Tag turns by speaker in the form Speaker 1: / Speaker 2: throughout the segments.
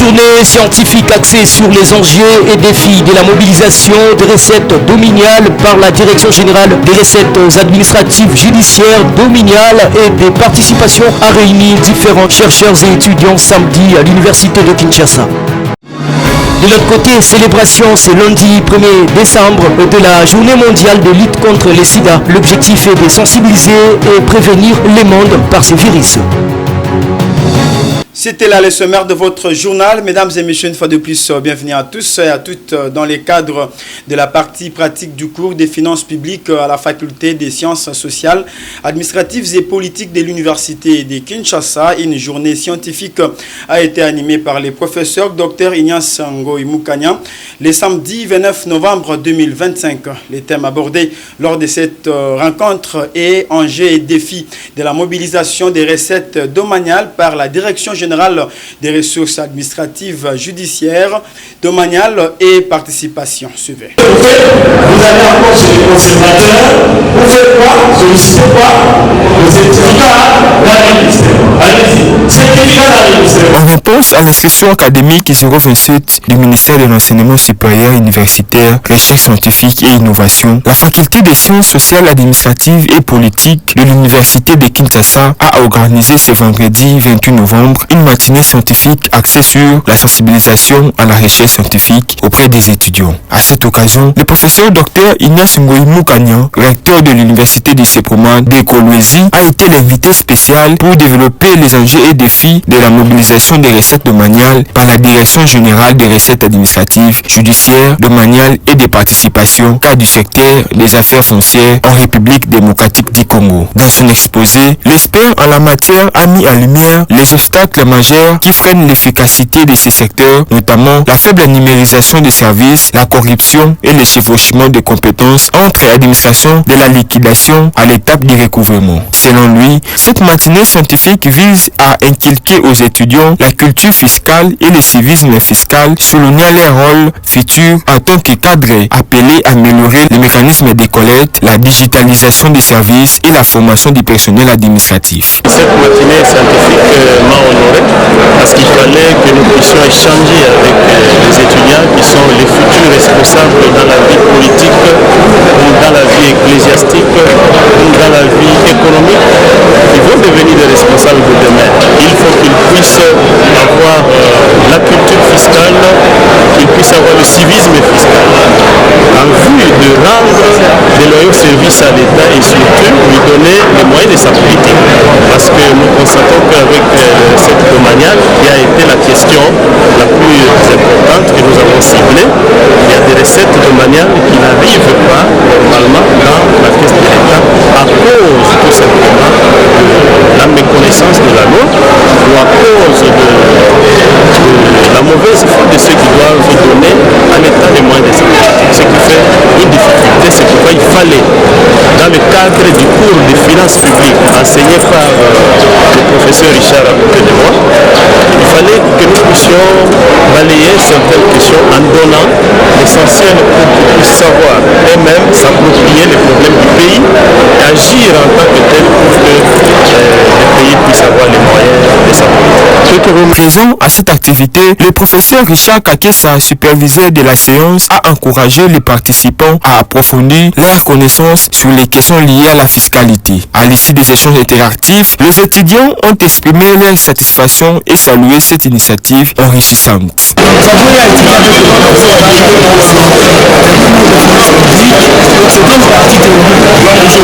Speaker 1: journée scientifique axée sur les enjeux et défis de la mobilisation des recettes domaniales par la Direction générale des recettes administratives judiciaires domaniales et des participations a réuni différents chercheurs et étudiants samedi à l'Université de Kinshasa. De l'autre côté, célébration ce lundi 1er décembre de la journée mondiale de lutte contre le sida. L'objectif est de sensibiliser et prévenir le monde par ce virus.
Speaker 2: C'était là le sommaire de votre journal. Mesdames et messieurs, une fois de plus, bienvenue à tous et à toutes dans les cadres de la partie pratique du cours des finances publiques à la faculté des sciences sociales, administratives et politiques de l'université de Kinshasa. Une journée scientifique a été animée par les professeurs Dr Ignace Ngoï Moukania le samedi 29 novembre 2025. Les thèmes abordés lors de cette rencontre est enjeux et défis de la mobilisation des recettes domaniales par la Direction générale des ressources administratives judiciaires, domaniales et participation. Suivez.
Speaker 3: Vous allez encore chez les conservateurs, vous faites quoi? Sollicitez quoi? Le certificat d'un ministère. Allez-y, certificat d'un ministère.
Speaker 4: En réponse à l'inscription académique 027 du ministère de l'Enseignement supérieur universitaire, recherche scientifique et innovation, la faculté des sciences sociales, administratives et politiques de l'université de Kinshasa a organisé ce vendredi 28 novembre une matinée scientifique axée sur la sensibilisation à la recherche scientifique auprès des étudiants. À cette occasion, le professeur Dr Ignace Ngoï Moukania, recteur de l'université du Seproma de Kolwezi, a été l'invité spécial pour développer les enjeux et défis de la mobilisation des recettes domaniales par la Direction générale des recettes administratives, judiciaires, domaniales et des participations, cas du secteur des affaires foncières en République démocratique du Congo. Dans son exposé, l'expert en la matière a mis en lumière les obstacles majeurs qui freinent l'efficacité de ces secteurs, notamment la faible numérisation des services, la corruption et le chevauchement de compétences entre l'administration de la liquidation à l'étape du recouvrement. Selon lui, cette matinée scientifique vise à inculquer aux étudiants la culture fiscale et le civisme fiscal, soulignant leur rôle futur en tant que cadre appelé à améliorer les mécanismes de collecte, la digitalisation des services et la formation du personnel administratif.
Speaker 5: Cette matinée scientifique m'a honoré parce qu'il fallait que nous puissions échanger avec les étudiants qui sont les futurs responsables dans la vie politique, ou dans la vie ecclésiastique, ou dans la vie économique, qui vont devenir des responsables de demain. Il faut qu'ils puissent avoir la culture fiscale, qu'ils puissent avoir le civisme fiscal, en vue de rendre de loyaux services à l'État et surtout lui donner les moyens de sa politique. Parce que nous constatons qu'avec cette domaniale, qui a été la question la plus importante que nous avons ciblée, il y a des recettes domaniales qui n'arrivent pas normalement dans la caisse de l'État à cause tout simplement de la méconnaissance de la loi ou à cause de la mauvaise foi de ceux qui doivent donner à l'État les moyens de sa politique. Ce qui fait une difficulté, c'est pourquoi il fallait, dans le cadre du cours de finances publiques enseigné par le professeur Richard à côté de moi, il fallait que nous puissions balayer certaines questions en donnant l'essentiel pour qu'ils puissent savoir eux-mêmes s'approprier les problèmes du pays et agir en tant que tel pour que le pays puisse avoir les moyens de sa politique.
Speaker 4: Présent à cette activité, le professeur Richard Kakessa, superviseur de la séance, a encouragé les participants à approfondir leurs connaissances sur les questions liées à la fiscalité. À l'issue des échanges interactifs, les étudiants ont exprimé leur satisfaction et salué cette initiative enrichissante.
Speaker 6: Aujourd'hui, nous allons parler de beaucoup de choses.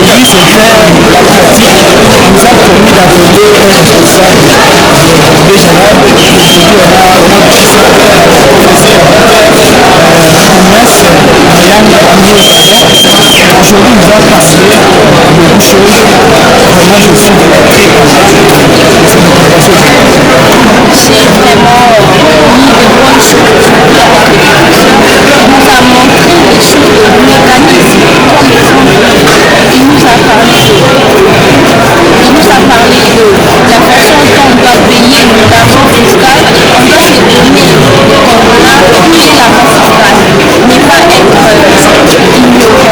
Speaker 6: Moi, je suis de la
Speaker 7: c'est vraiment mis de bonnes choses. Il nous a montré des choses, des mécanismes. Il nous a parlé de la façon dont on doit payer l'argent fiscal. On doit se donner qu'on a touché l'argent fiscal, mais pas être ignorant.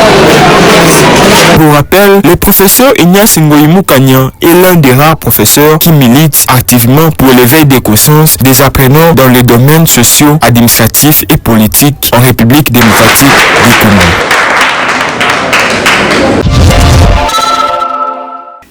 Speaker 4: Pour rappel, le professeur Ignace Ngoïmou Kagnan est l'un des rares professeurs qui militent activement pour l'éveil des consciences des apprenants dans les domaines sociaux, administratifs et politiques en République démocratique du Congo.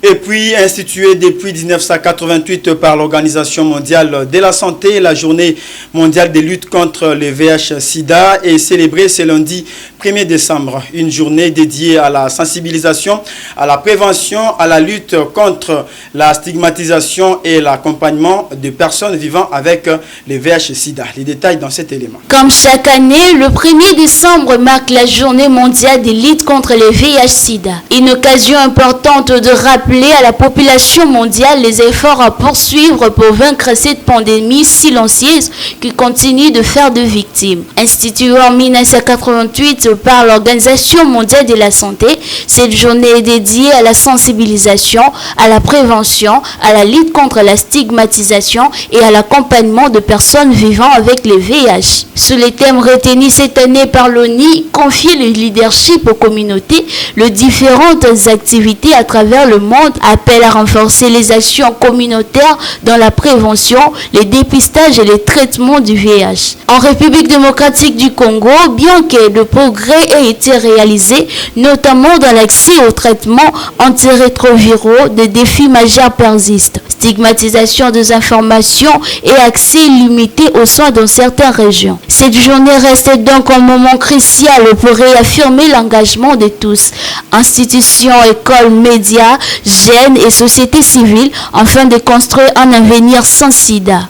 Speaker 2: Et puis, instituée depuis 1988 par l'Organisation mondiale de la santé, la journée mondiale de lutte contre le VIH-Sida est célébrée ce lundi 1er décembre. Une journée dédiée à la sensibilisation, à la prévention, à la lutte contre la stigmatisation et l'accompagnement de personnes vivant avec le VIH-Sida. Les détails dans cet élément.
Speaker 8: Comme chaque année, le 1er décembre marque la journée mondiale de lutte contre le VIH-Sida. Une occasion importante de rappeler à la population mondiale les efforts à poursuivre pour vaincre cette pandémie silencieuse qui continue de faire de victimes. Instituée en 1988 par l'Organisation mondiale de la santé, cette journée est dédiée à la sensibilisation, à la prévention, à la lutte contre la stigmatisation et à l'accompagnement de personnes vivant avec le VIH. Sous les thèmes retenus cette année par l'ONU, confier le leadership aux communautés, les différentes activités à travers le monde appelle à renforcer les actions communautaires dans la prévention, le dépistage et le traitement du VIH. En République démocratique du Congo, bien que le progrès ait été réalisé, notamment dans l'accès aux traitements antirétroviraux, des défis majeurs persistent. Stigmatisation des informations et accès limité aux soins dans certaines régions. Cette journée reste donc un moment crucial pour réaffirmer l'engagement de tous, institutions, écoles, médias, jeunes et société civile, afin de construire un avenir sans sida.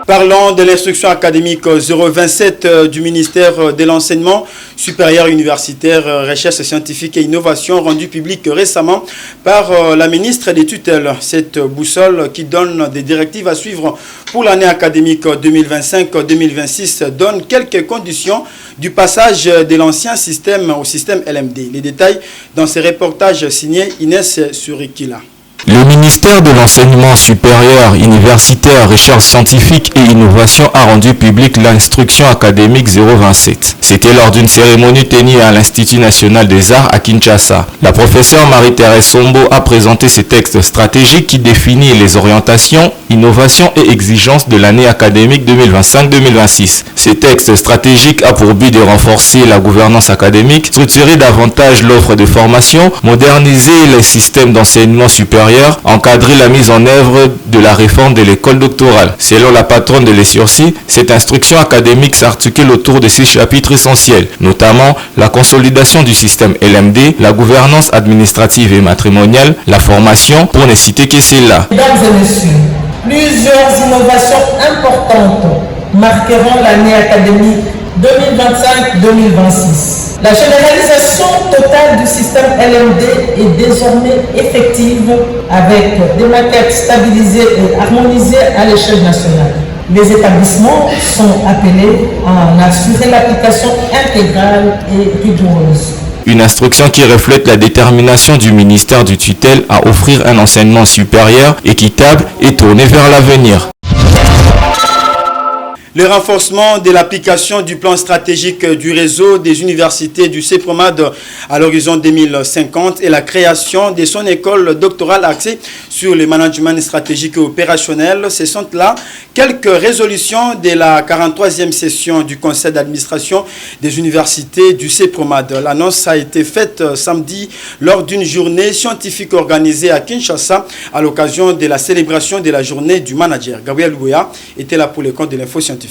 Speaker 2: Parlons de l'instruction académique 027 du ministère de l'Enseignement supérieur universitaire, recherche scientifique et innovation rendue publique récemment par la ministre des tutelles. Cette boussole qui donne des directives à suivre pour l'année académique 2025-2026 donne quelques conditions du passage de l'ancien système au système LMD. Les détails dans ce reportage signé Inès Surikila.
Speaker 9: Le ministère de l'Enseignement supérieur, universitaire, recherche scientifique et innovation a rendu public l'instruction académique 027. C'était lors d'une cérémonie tenue à l'Institut national des arts à Kinshasa. La professeure Marie-Thérèse Sombo a présenté ces textes stratégiques qui définissent les orientations, innovations et exigences de l'année académique 2025-2026. Ces textes stratégiques ont pour but de renforcer la gouvernance académique, structurer davantage l'offre de formation, moderniser les systèmes d'enseignement supérieur, encadrer la mise en œuvre de la réforme de l'école doctorale. Selon la patronne de l'ESURCI, cette instruction académique s'articule autour de 6 chapitres essentiels, notamment la consolidation du système LMD, la gouvernance administrative et matrimoniale, la formation, pour ne citer que celle-là.
Speaker 10: Mesdames et messieurs, plusieurs innovations importantes marqueront l'année académique 2025-2026. La généralisation totale du système LMD est désormais effective avec des maquettes stabilisées et harmonisées à l'échelle nationale. Les établissements sont appelés à en assurer l'application intégrale et rigoureuse.
Speaker 9: Une instruction qui reflète la détermination du ministère du tutelle à offrir un enseignement supérieur, équitable et tourné vers l'avenir.
Speaker 2: Le renforcement de l'application du plan stratégique du réseau des universités du CEPROMAD à l'horizon 2050 et la création de son école doctorale axée sur le management stratégique et opérationnel. Ce sont là quelques résolutions de la 43e session du conseil d'administration des universités du CEPROMAD. L'annonce a été faite samedi lors d'une journée scientifique organisée à Kinshasa à l'occasion de la célébration de la journée du manager. Gabriel Louya était là pour le compte de l'info scientifique.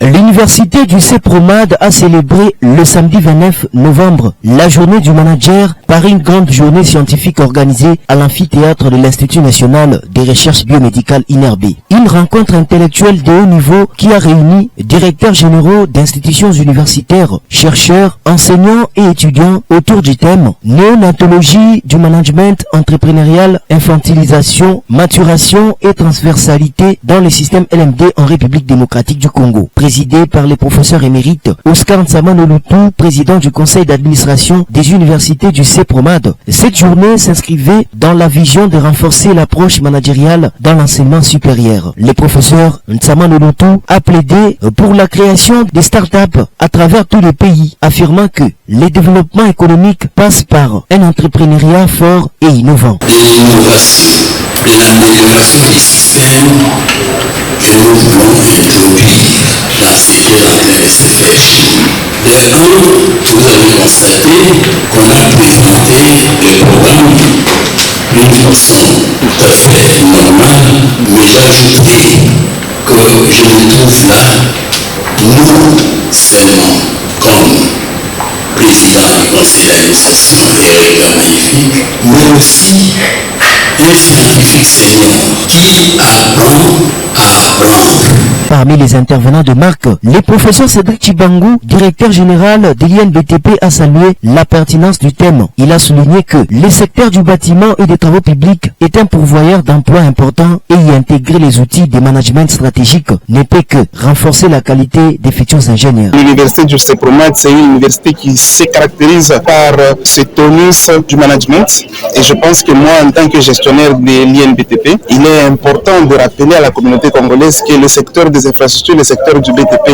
Speaker 1: L'université du CEPROMAD a célébré le samedi 29 novembre la journée du manager par une grande journée scientifique organisée à l'amphithéâtre de l'Institut national des recherches biomédicales INRB. Une rencontre intellectuelle de haut niveau qui a réuni directeurs généraux d'institutions universitaires, chercheurs, enseignants et étudiants autour du thème néonatologie du management entrepreneurial, infantilisation, maturation et transversalité dans le système LMD en République démocratique du Congo. Président présidée par les professeurs émérites Oscar Ntsamano Lutu, président du conseil d'administration des universités du CEPROMAD. Cette journée s'inscrivait dans la vision de renforcer l'approche managériale dans l'enseignement supérieur. Les professeurs Ntsamano Lutu a plaidé pour la création des start-up à travers tout le pays, affirmant que les développements économiques passent par un entrepreneuriat fort et innovant.
Speaker 11: L'innovation, l'amélioration des systèmes que nous voulons introduire dans le secteur de SFH. Vous avez constaté qu'on a présenté le programme d'une façon tout à fait normale, mais j'ajouterai que je me trouve là, non seulement comme président du conseil d'administration et un magnifique, mais aussi un scientifique senior qui apprend à apprendre.
Speaker 1: Parmi les intervenants de marque, le professeur Cédric Chibangou, directeur général de l'INBTP, a salué la pertinence du thème. Il a souligné que le secteur du bâtiment et des travaux publics est un pourvoyeur d'emplois important et y intégrer les outils de management stratégique ne peut que renforcer la qualité des futurs ingénieurs.
Speaker 12: L'université du CEPROMAD, c'est une université qui se caractérise par ce tonus du management et je pense que moi, en tant que gestionnaire de l'INBTP, il est important de rappeler à la communauté congolaise que le secteur des infrastructures, le secteur du BTP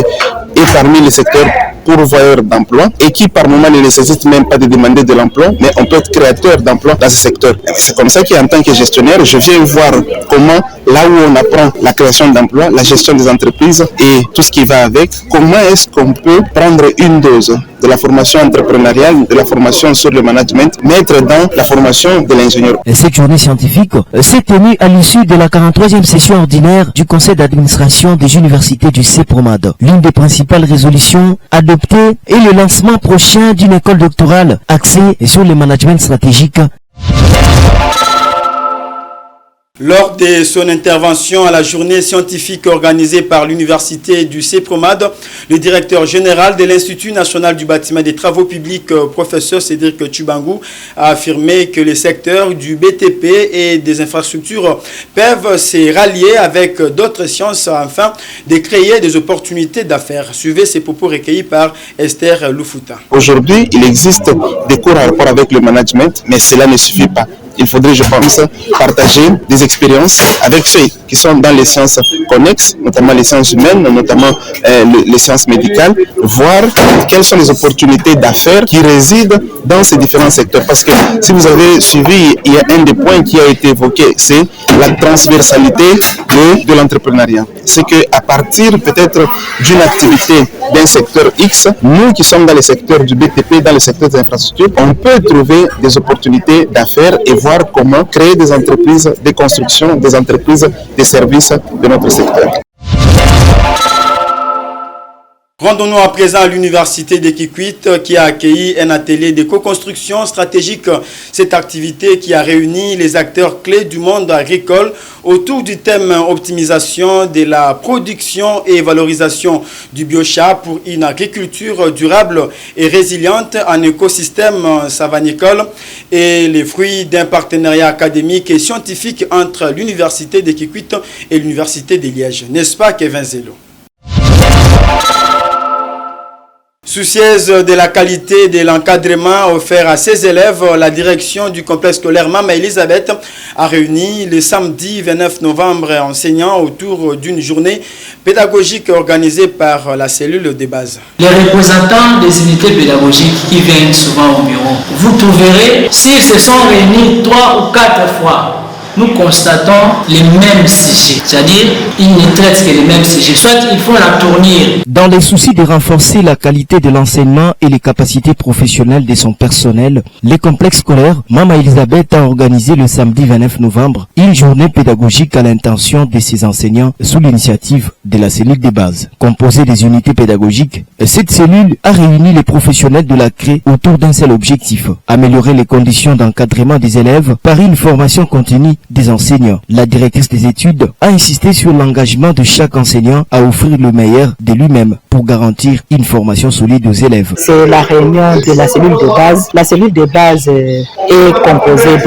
Speaker 12: est parmi les secteurs pourvoyeurs d'emplois et qui par moment ne nécessite même pas de demander de l'emploi, mais on peut être créateur d'emplois dans ce secteur. C'est comme ça qu'en tant que gestionnaire, je viens voir comment, là où on apprend la création d'emplois, la gestion des entreprises et tout ce qui va avec, comment est-ce qu'on peut prendre une dose de la formation entrepreneuriale, de la formation sur le management, mettre dans la formation de l'ingénieur.
Speaker 1: Cette journée scientifique s'est tenue à l'issue de la 43e session ordinaire du conseil d'administration des universités du CEPROMAD. L'une des principales résolutions adoptées est le lancement prochain d'une école doctorale axée sur le management stratégique.
Speaker 2: Lors de son intervention à la journée scientifique organisée par l'université du CEPROMAD, le directeur général de l'Institut national du bâtiment et des travaux publics, professeur Cédric Chibangou, a affirmé que les secteurs du BTP et des infrastructures peuvent se rallier avec d'autres sciences afin de créer des opportunités d'affaires. Suivez ces propos recueillis par Esther Lufuta.
Speaker 12: Aujourd'hui, il existe des cours en rapport avec le management, mais cela ne suffit pas. Il faudrait, je pense, partager des expériences avec ceux qui sont dans les sciences connexes, notamment les sciences humaines, notamment les sciences médicales, voir quelles sont les opportunités d'affaires qui résident dans ces différents secteurs. Parce que si vous avez suivi, il y a un des points qui a été évoqué, c'est la transversalité de l'entrepreneuriat. C'est qu'à partir peut-être d'une activité d'un secteur X, nous qui sommes dans le secteur du BTP, dans le secteur des infrastructures, on peut trouver des opportunités d'affaires et voir comment créer des entreprises de construction, des entreprises de services de notre secteur.
Speaker 2: Rendons-nous à présent à l'université de Kikwit qui a accueilli un atelier de co-construction stratégique. Cette activité qui a réuni les acteurs clés du monde agricole autour du thème optimisation de la production et valorisation du biochar pour une agriculture durable et résiliente en écosystème savanicole et les fruits d'un partenariat académique et scientifique entre l'université de Kikwit et l'université de Liège. N'est-ce pas, Kevin Zelo? Soucieuse de la qualité de l'encadrement offert à ses élèves, la direction du complexe scolaire Mama Elisabeth a réuni le samedi 29 novembre enseignants autour d'une journée pédagogique organisée par la cellule de base.
Speaker 13: Les représentants des unités pédagogiques qui viennent souvent au bureau, vous trouverez, s'ils se sont réunis 3 ou 4 fois, nous constatons les mêmes sujets, c'est-à-dire ils ne traitent que les mêmes sujets, soit ils font la tournure.
Speaker 1: Dans les soucis de renforcer la qualité de l'enseignement et les capacités professionnelles de son personnel, les complexes scolaires Mama Elisabeth a organisé le samedi 29 novembre une journée pédagogique à l'intention de ses enseignants sous l'initiative de la cellule de base. Composée des unités pédagogiques, cette cellule a réuni les professionnels de la CRE autour d'un seul objectif, améliorer les conditions d'encadrement des élèves par une formation continue des enseignants. La directrice des études a insisté sur l'engagement de chaque enseignant à offrir le meilleur de lui-même pour garantir une formation solide aux élèves.
Speaker 14: C'est la réunion de la cellule de base. La cellule de base est composée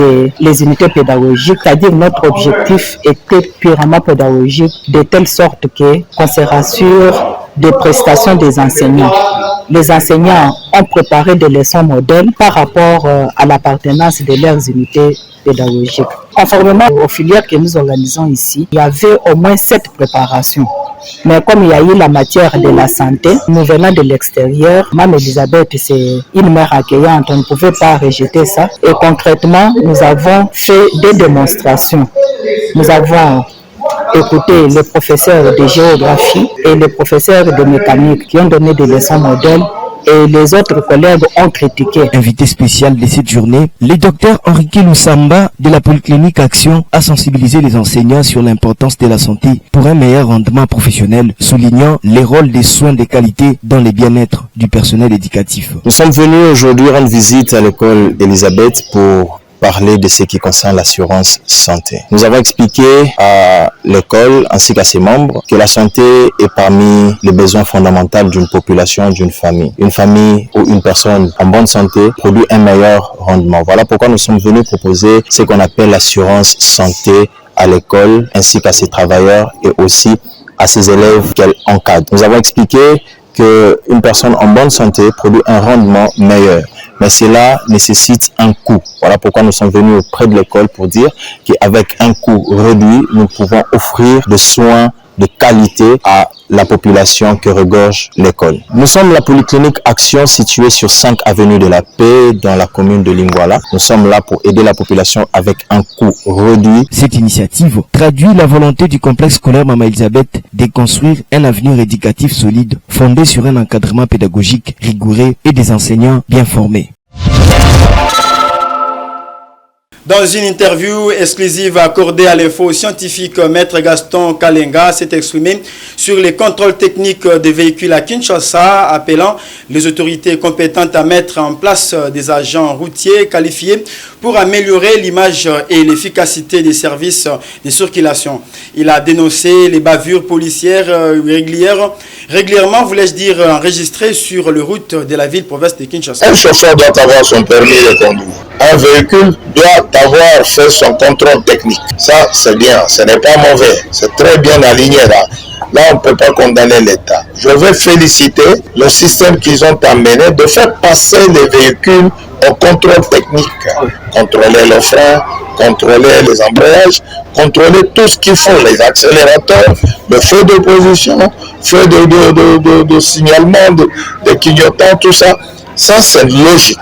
Speaker 14: des unités pédagogiques, c'est-à-dire notre objectif était purement pédagogique de telle sorte qu'on se rassure des prestations des enseignants. Les enseignants ont préparé des leçons modèles par rapport à l'appartenance de leurs unités pédagogiques. Conformément aux filières que nous organisons ici, il y avait au moins 7 préparations. Mais comme il y a eu la matière de la santé, nous venons de l'extérieur, Mme Elisabeth, c'est une mère accueillante, on ne pouvait pas rejeter ça. Et concrètement, nous avons fait des démonstrations. Nous avons écouté les professeurs de géographie et les professeurs de mécanique qui ont donné des leçons modèles. Et les autres collègues ont critiqué.
Speaker 1: Invité spécial de cette journée, le docteur Henrique Lusamba de la Polyclinique Action a sensibilisé les enseignants sur l'importance de la santé pour un meilleur rendement professionnel, soulignant les rôles des soins de qualité dans le bien-être du personnel éducatif.
Speaker 15: Nous sommes venus aujourd'hui rendre visite à l'école Elisabeth pour parler de ce qui concerne l'assurance santé. Nous avons expliqué à l'école ainsi qu'à ses membres que la santé est parmi les besoins fondamentaux d'une population, d'une famille. Une famille ou une personne en bonne santé produit un meilleur rendement. Voilà pourquoi nous sommes venus proposer ce qu'on appelle l'assurance santé à l'école ainsi qu'à ses travailleurs et aussi à ses élèves qu'elle encadre. Nous avons expliqué qu'une personne en bonne santé produit un rendement meilleur. Mais cela nécessite un coût. Voilà pourquoi nous sommes venus auprès de l'école pour dire qu'avec un coût réduit, nous pouvons offrir des soins de qualité à la population que regorge l'école. Nous sommes la Polyclinique Action située sur 5 avenue de la Paix dans la commune de Lingwala. Nous sommes là pour aider la population avec un coût réduit.
Speaker 1: Cette initiative traduit la volonté du complexe scolaire Mama Elisabeth de construire un avenir éducatif solide fondé sur un encadrement pédagogique rigoureux et des enseignants bien formés.
Speaker 2: Dans une interview exclusive accordée à l'info scientifique, Maître Gaston Kalenga s'est exprimé sur les contrôles techniques des véhicules à Kinshasa, appelant les autorités compétentes à mettre en place des agents routiers qualifiés pour améliorer l'image et l'efficacité des services de circulation. Il a dénoncé les bavures policières régulièrement, voulais-je dire, enregistrées sur les routes de la ville-province de Kinshasa.
Speaker 3: Un chauffeur doit avoir son permis de conduire. Un véhicule doit avoir fait son contrôle technique. Ça, c'est bien, ce n'est pas mauvais. C'est très bien aligné là. Là, on ne peut pas condamner l'État. Je veux féliciter le système qu'ils ont amené de faire passer les véhicules au contrôle technique. Contrôler les freins, contrôler les embrayages, contrôler tout ce qu'il faut, les accélérateurs, le feu de position, feu de signalement, de clignotant, tout ça. Ça, c'est logique.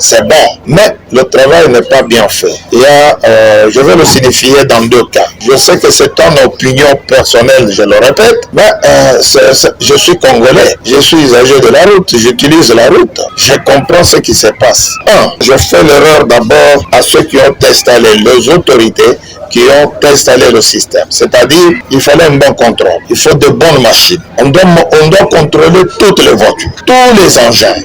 Speaker 3: C'est bon, mais le travail n'est pas bien fait. Je vais le signifier dans 2 cas. Je sais que c'est une opinion personnelle, je le répète, mais je suis congolais, je suis usager de la route, j'utilise la route, je comprends ce qui se passe. Je fais l'erreur d'abord à ceux qui ont installé, les autorités qui ont installé le système. C'est-à-dire, il fallait un bon contrôle, il faut de bonnes machines. On doit contrôler toutes les voitures, tous les engins,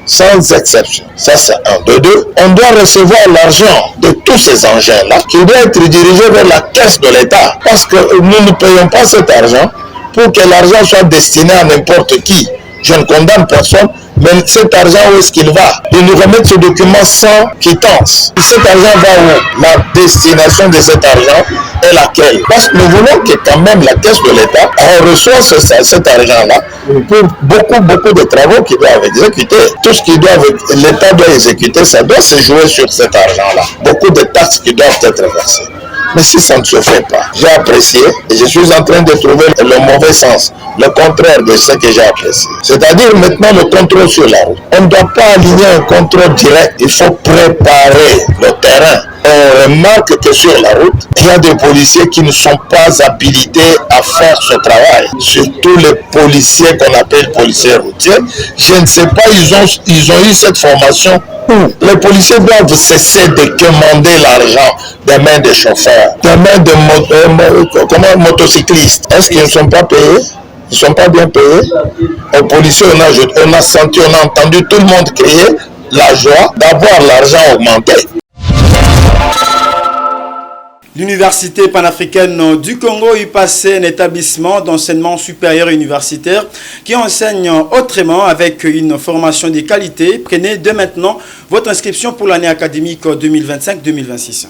Speaker 3: sans exception. Ça, c'est un. De 2, on doit recevoir l'argent de tous ces engins-là qui doit être dirigé vers la caisse de l'État. Parce que nous ne payons pas cet argent pour que l'argent soit destiné à n'importe qui. Je ne condamne personne, mais cet argent, où est-ce qu'il va? Ils nous remettent ce document sans quittance. Cet argent va où? La destination de cet argent est laquelle? Parce que nous voulons que quand même la caisse de l'État reçoive cet argent-là pour beaucoup de travaux qu'ils doivent exécuter. Tout ce que l'État doit exécuter, ça doit se jouer sur cet argent-là. Beaucoup de taxes qui doivent être versées. Mais si ça ne se fait pas, j'ai apprécié et je suis en train de trouver le mauvais sens, le contraire de ce que j'ai apprécié. C'est-à-dire maintenant le contrôle sur la route. On ne doit pas aligner un contrôle direct, il faut préparer le terrain. On remarque que sur la route, il y a des policiers qui ne sont pas habilités à faire ce travail. Surtout les policiers qu'on appelle policiers routiers. Je ne sais pas, ils ont eu cette formation où les policiers doivent cesser de commander l'argent des mains des chauffeurs, des mains de motocyclistes. Est-ce qu'ils ne sont pas payés? Ils ne sont pas bien payés. Aux policiers, on a senti, on a entendu tout le monde crier la joie d'avoir l'argent augmenté.
Speaker 2: L'Université panafricaine du Congo y passait un établissement d'enseignement supérieur universitaire qui enseigne autrement avec une formation de qualité. Prenez dès maintenant votre inscription pour l'année académique 2025-2026.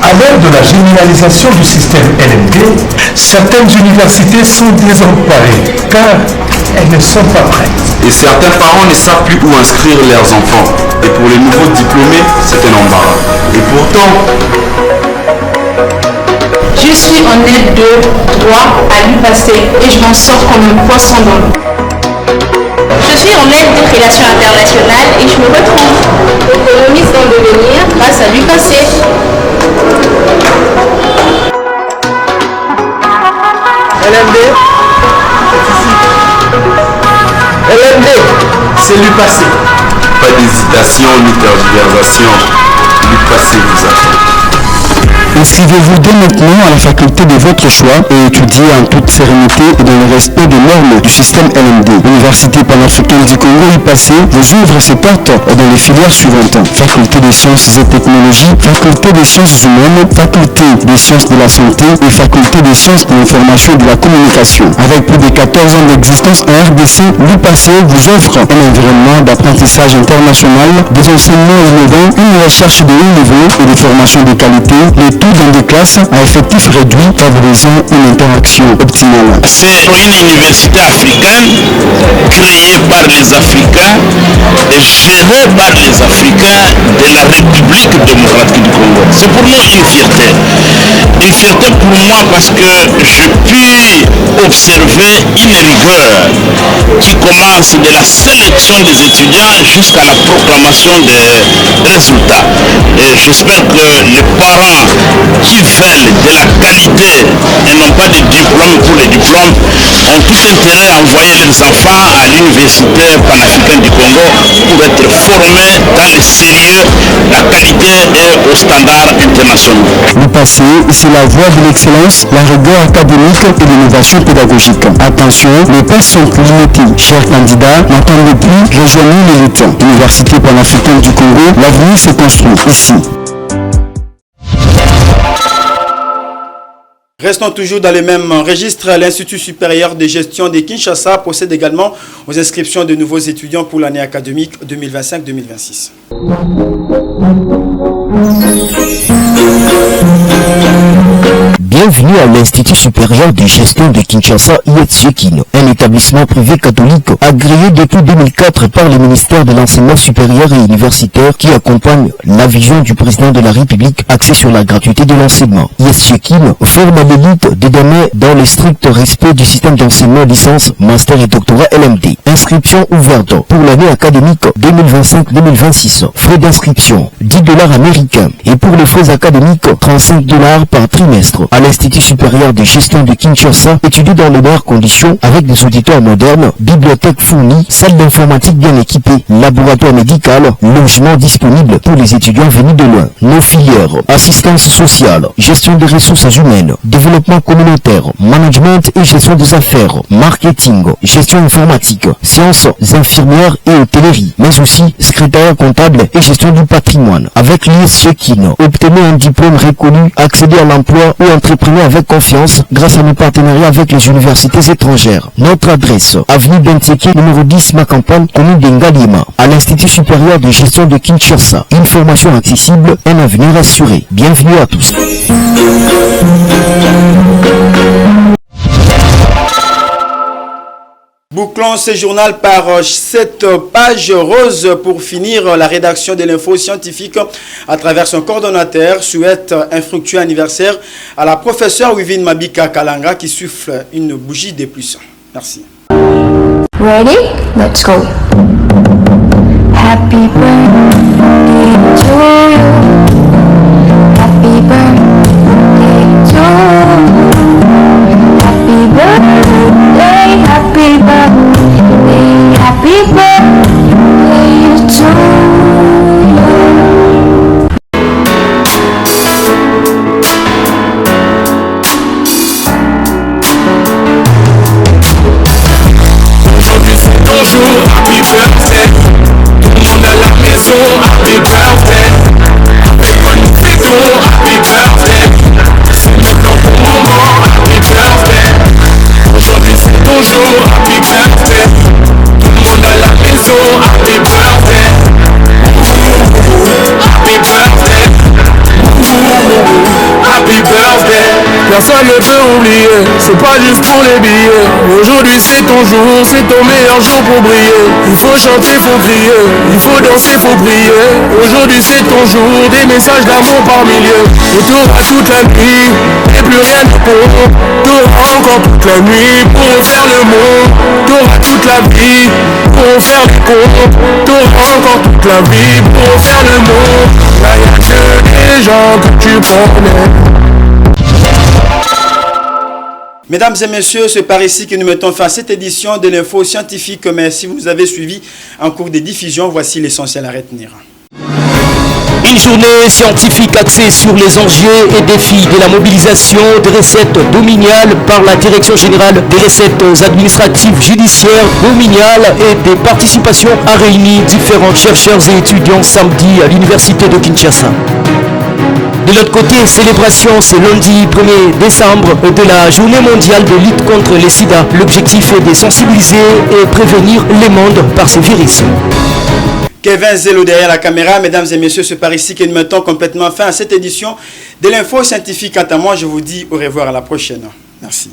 Speaker 16: À l'heure de la généralisation du système LMD, c'est
Speaker 6: certaines universités sont désemparées car elles ne sont pas prêtes.
Speaker 16: Et certains parents ne savent plus où inscrire leurs enfants. Et pour les nouveaux diplômés, c'est un embarras. Et pourtant,
Speaker 17: je suis en aide de droit à l'UPAC et je m'en sors comme un poisson dans l'eau.
Speaker 7: Je suis en aide de relations internationales et je me retrouve économiste en devenir grâce à l'UPAC.
Speaker 18: LMD, c'est l'UPAC.
Speaker 16: Pas d'hésitation ni tergiversation. L'UPAC vous attend.
Speaker 19: Inscrivez-vous dès maintenant à la faculté de votre choix et étudiez en toute sérénité et dans le respect des normes du système LMD. L'Université panafricaine du Congo UPAC vous ouvre ses portes dans les filières suivantes. Faculté des sciences et technologies, faculté des sciences humaines, faculté des sciences de la santé et faculté des sciences de l'information et de la communication. Avec plus de 14 ans d'existence en RDC, l'UPAC vous offre un environnement d'apprentissage international, des enseignements innovants, une recherche de haut niveau et des formations de qualité, le tout dans des classes à effectifs réduits favorisant une interaction optimale.
Speaker 3: C'est une université africaine créée par les Africains et gérée par les Africains de la République démocratique du Congo. C'est pour nous une fierté. Une fierté pour moi parce que je puis observer une rigueur qui commence de la sélection des étudiants jusqu'à la proclamation des résultats. Et j'espère que les parents qui veulent de la qualité et non pas des diplômes pour les diplômes ont tout intérêt à envoyer leurs enfants à l'université panafricaine du Congo pour être formés dans le sérieux, la qualité et aux standards internationaux.
Speaker 19: Le passé, c'est la voie de l'excellence, la rigueur académique et l'innovation pédagogique. Attention, les places sont limitées. Chers candidats, n'attendez plus, rejoignez l'élite. L'Université panafricaine du Congo, l'avenir se construit ici.
Speaker 2: Restons toujours dans les mêmes registres. L'Institut supérieur de gestion de Kinshasa procède également aux inscriptions de nouveaux étudiants pour l'année académique 2025-2026.
Speaker 1: Bienvenue à l'Institut supérieur de gestion de Kinshasa, IETSGEKIN, un établissement privé catholique agréé depuis 2004 par le ministère de l'Enseignement supérieur et universitaire qui accompagne la vision du président de la République axée sur la gratuité de l'enseignement. IETSGEKIN forme l'élite des données dans le strict respect du système d'enseignement licence, master et doctorat LMD. Inscription ouverte pour l'année académique 2025-2026. Frais d'inscription, $10 américains. Et pour les frais académiques, $35 par trimestre. À l'Institut supérieur de gestion de Kinshasa, étudié dans les meilleures conditions avec des auditeurs modernes, bibliothèque fournie, salle d'informatique bien équipée, laboratoire médical, logement disponible pour les étudiants venus de loin. Nos filières, assistance sociale, gestion des ressources humaines, développement communautaire, management et gestion des affaires, marketing, gestion informatique, sciences infirmières et hôtellerie, mais aussi secrétariat comptable et gestion du patrimoine. Avec l'IETSGEKIN, obtenez un diplôme reconnu, accédez à l'emploi ou entreprenez avec confiance grâce à nos partenariats avec les universités étrangères. Notre adresse, avenue Benteke, numéro 10 Makampane, commune d'Engalima, à l'Institut supérieur de gestion de Kinshasa. Une formation accessible, un avenir assuré. Bienvenue à tous.
Speaker 2: Bouclons ce journal par cette page rose pour finir. La rédaction de l'info scientifique à travers son coordonnateur souhaite un fructueux anniversaire à la professeure Wivine Mabika Kalanga qui souffle une bougie de plus. Merci.
Speaker 20: Ready? Let's go. Happy birthday to you. Happy birthday to you. Happy birthday, happy birthday, happy birthday to you.
Speaker 11: Aujourd'hui c'est ton jour, happy birthday. Tout le monde à la maison, happy birthday.
Speaker 21: Personne ne peut oublier, c'est pas juste pour les billets. Aujourd'hui c'est ton jour, c'est ton meilleur jour pour briller. Il faut chanter, faut crier, il faut danser, faut prier. Aujourd'hui c'est ton jour, des messages d'amour par milliers. Et t'auras toute la nuit, et plus rien ne peut. T'auras encore toute la nuit pour refaire le monde. T'auras toute la vie pour faire des comptes. T'auras encore toute la vie pour refaire le monde. Là y'a que des gens que tu connais.
Speaker 2: Mesdames et messieurs, c'est par ici que nous mettons fin à cette édition de l'info scientifique. Mais si vous avez suivi en cours de diffusion, voici l'essentiel à retenir.
Speaker 1: Une journée scientifique axée sur les enjeux et défis de la mobilisation des recettes domaniales par la Direction générale des recettes administratives judiciaires domaniales et des participations a réuni différents chercheurs et étudiants samedi à l'université de Kinshasa. De l'autre côté, célébration ce lundi 1er décembre de la journée mondiale de lutte contre le sida. L'objectif est de sensibiliser et prévenir les mondes par ce virus.
Speaker 2: Kevin Zelo derrière la caméra. Mesdames et messieurs, c'est par ici que nous mettons complètement fin à cette édition de l'info scientifique. Quant à moi, je vous dis au revoir, à la prochaine. Merci.